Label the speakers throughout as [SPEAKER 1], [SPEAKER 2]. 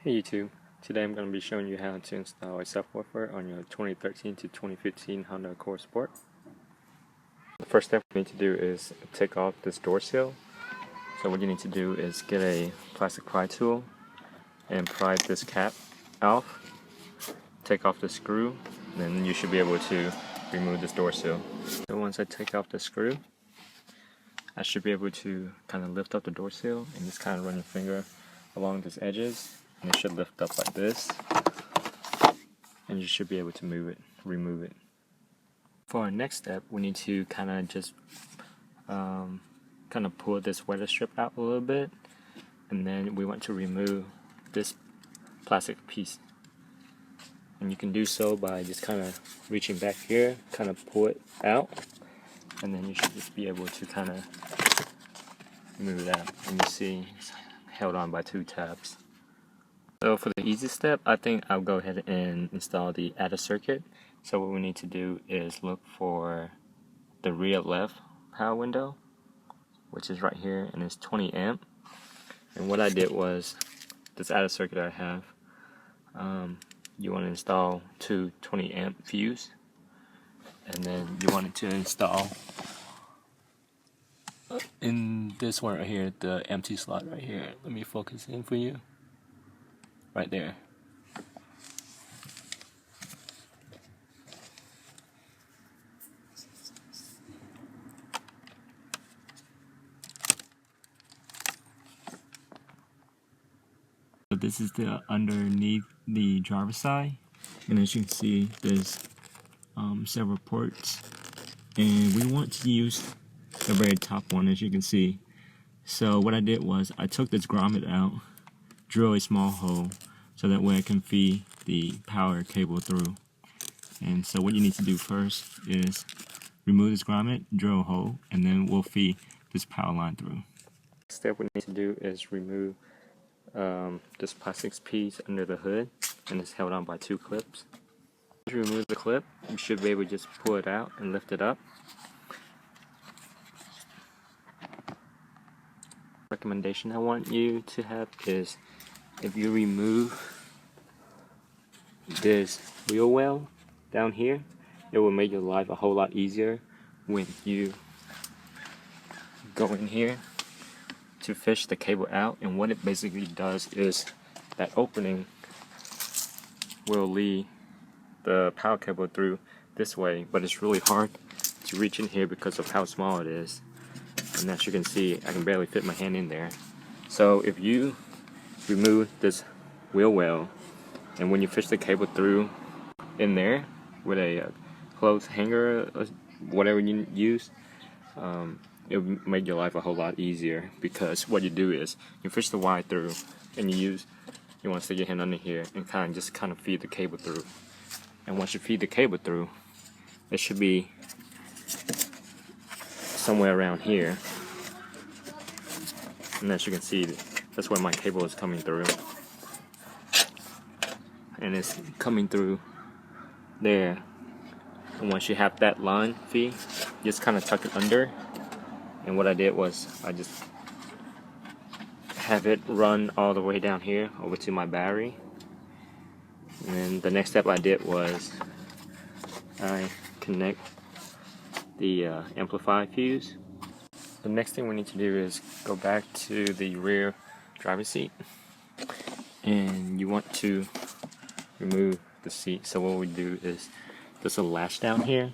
[SPEAKER 1] Hey YouTube, today I'm going to be showing you how to install a subwoofer on your 2013 to 2015 Honda Accord Sport. The first step we need to do is take off this door sill. So what you need to do is get a plastic pry tool and pry this cap off, take off the screw, and then you should be able to remove this door sill. So once I take off the screw, I should be able to kind of lift up the door sill and just kind of run your finger along these edges, and it should lift up like this, and you should be able to remove it. For our next step, we need to kind of just pull this weather strip out a little bit, and then we want to remove this plastic piece. And you can do so by just kind of reaching back here, kind of pull it out, and then you should just be able to kind of move it out. And you see it's held on by two tabs. So for the easy step, I think I'll go ahead and install the adder circuit. So what we need to do is look for the rear left power window, which is right here, and it's 20 amp. And what I did was, this adder circuit I have, you want to install two 20 amp fuse, and then you want to install in this one right here, the empty slot right here. Let me focus in for you. Right there. So this is the underneath the driver's side, and as you can see, there's several ports, and we want to use the very top one, as you can see. So what I did was I took this grommet out, drill a small hole so that way I can feed the power cable through. And so what you need to do first is remove this grommet, drill a hole, and then we'll feed this power line through. Next step we need to do is remove this plastic piece under the hood, and it's held on by two clips. Once you remove the clip, you should be able to just pull it out and lift it up. Recommendation I want you to have is, if you remove this wheel well down here, it will make your life a whole lot easier when you go in here to fish the cable out. And what it basically does is that opening will lead the power cable through this way, but it's really hard to reach in here because of how small it is. And as you can see, I can barely fit my hand in there. So if you remove this wheel well, and when you fish the cable through in there with a clothes hanger or whatever you use, it'll make your life a whole lot easier, because what you do is you fish the wire through, and you want to stick your hand under here and kind of feed the cable through. And once you feed the cable through, it should be somewhere around here, and as you can see, that's where my cable is coming through, and it's coming through there. And once you have that line feed, just kind of tuck it under. And what I did was I just have it run all the way down here over to my battery. And then the next step I did was I connect the amplify fuse. The next thing we need to do is go back to the rear driver's seat, and you want to remove the seat. So what we do is there's a latch down here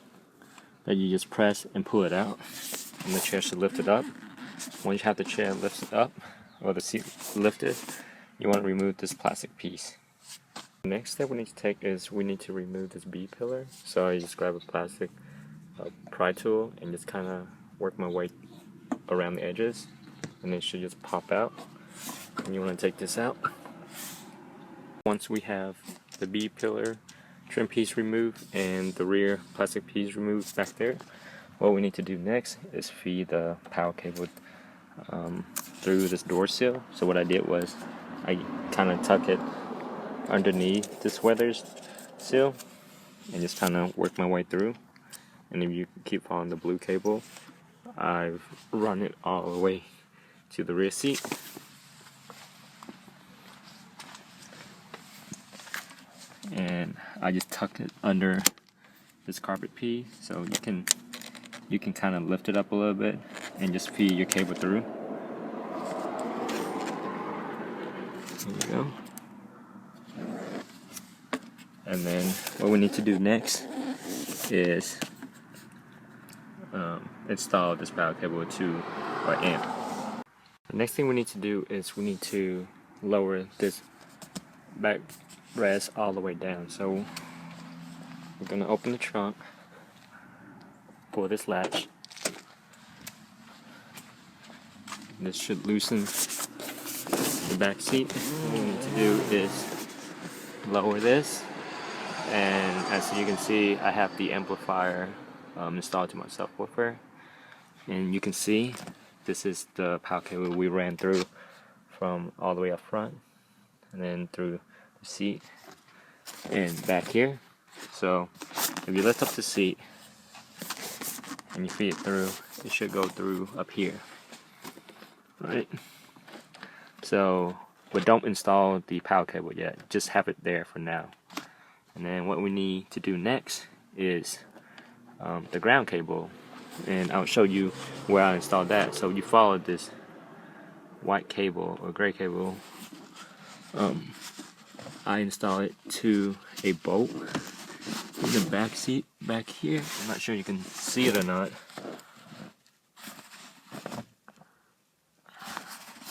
[SPEAKER 1] that you just press and pull it out, and the chair should lift it up. Once you have the chair lifted up, or the seat lifted, you want to remove this plastic piece. The next step we need to take is we need to remove this B pillar. So I just grab a plastic pry tool and just kind of work my way around the edges, and it should just pop out. And you want to take this out. Once we have the B pillar trim piece removed and the rear plastic piece removed back there, what we need to do next is feed the power cable through this door sill. So what I did was I kind of tuck it underneath this weather sill and just kind of work my way through. And if you keep following the blue cable, I've run it all the way to the rear seat. tuck it under this carpet piece, so you can kind of lift it up a little bit and just feed your cable through. There you go. And then what we need to do next is install this power cable to our amp. The next thing we need to do is we need to lower this backrest all the way down. So we're going to open the trunk, pull this latch. This should loosen the back seat. What we need to do is lower this, and as you can see, I have the amplifier installed to my subwoofer, and you can see this is the power cable we ran through from all the way up front and then through the seat and back here. So if you lift up the seat and you feed it through, it should go through up here. Right? So, but don't install the power cable yet, just have it there for now. And then what we need to do next is the ground cable, and I'll show you where I installed that. So you follow this white cable or gray cable. I install it to a bolt in the back seat back here. I'm not sure you can see it or not.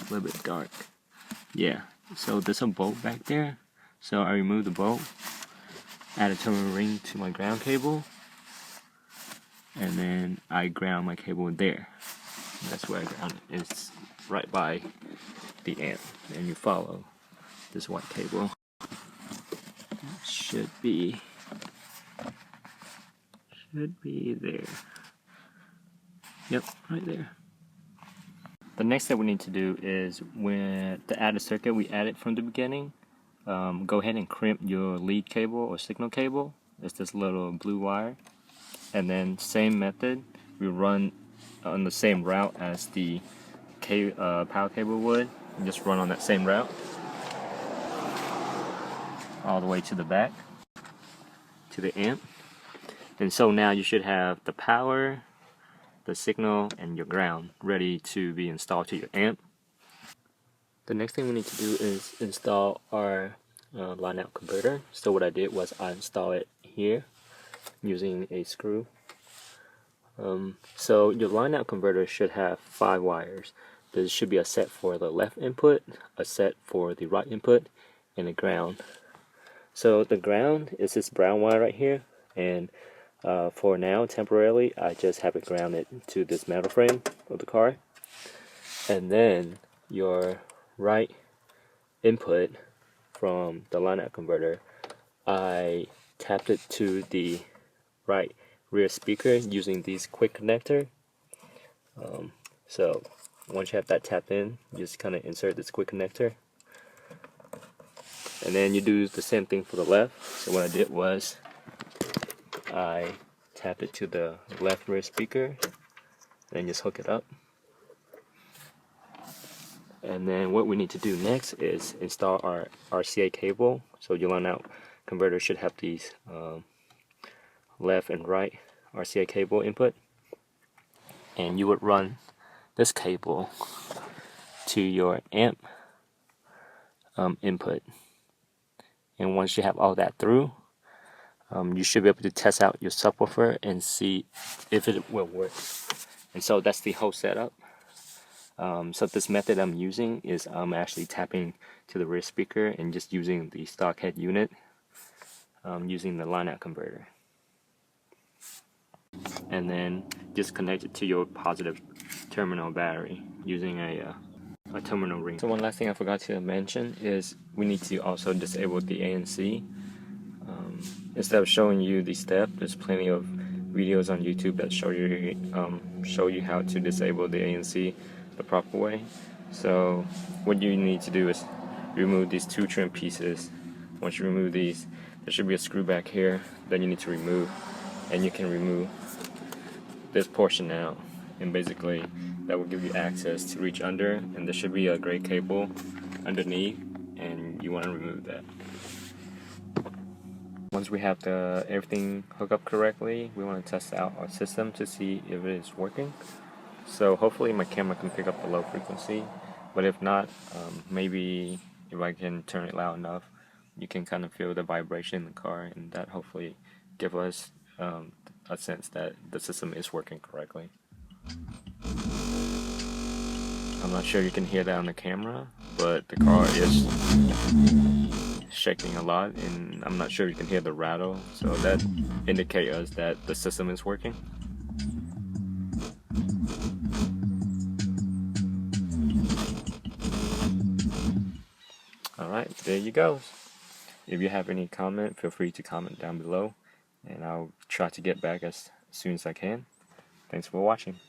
[SPEAKER 1] A little bit dark. Yeah, so there's a bolt back there. So I remove the bolt, add a terminal ring to my ground cable, and then I ground my cable there. That's where I ground it. It's right by the amp, and you follow this white cable. It should be there. Yep, right there. The next step we need to do is, when to add a circuit we added from the beginning, go ahead and crimp your lead cable or signal cable. It's this little blue wire. And then same method, we run on the same route as the power cable would. You just run on that same route all the way to the back, to the amp. And so now you should have the power, the signal, and your ground ready to be installed to your amp. The next thing we need to do is install our line out converter. So what I did was I installed it here using a screw. So your line out converter should have 5 wires. There should be a set for the left input, a set for the right input, and a ground. So the ground is this brown wire right here, and for now, temporarily, I just have it grounded to this metal frame of the car. And then your right input from the line out converter, I tapped it to the right rear speaker using these quick connector. So once you have that tapped in, you just kind of insert this quick connector. And then you do the same thing for the left. So what I did was I tap it to the left rear speaker, then just hook it up. And then what we need to do next is install our RCA cable. So your line out converter should have these left and right RCA cable input, and you would run this cable to your amp input. And once you have all that through, you should be able to test out your subwoofer and see if it will work. And so that's the whole setup. So this method I'm using is I'm actually tapping to the rear speaker and just using the stock head unit, using the line out converter. And then just connect it to your positive terminal battery using a terminal ring. So one last thing I forgot to mention is we need to also disable the ANC. Instead of showing you the step, there's plenty of videos on YouTube that show you how to disable the ANC the proper way. So what you need to do is remove these 2 trim pieces. Once you remove these, there should be a screw back here that you need to remove, and you can remove this portion out, and basically that will give you access to reach under, and there should be a gray cable underneath, and you want to remove that. Once we have everything hooked up correctly, we want to test out our system to see if it is working. So hopefully my camera can pick up the low frequency, but if not, maybe if I can turn it loud enough, you can kind of feel the vibration in the car, and that hopefully give us a sense that the system is working correctly. I'm not sure you can hear that on the camera, but the car is shaking a lot, and I'm not sure you can hear the rattle, so that indicates us that the system is working. Alright, there you go. If you have any comment, feel free to comment down below, and I'll try to get back as soon as I can. Thanks for watching.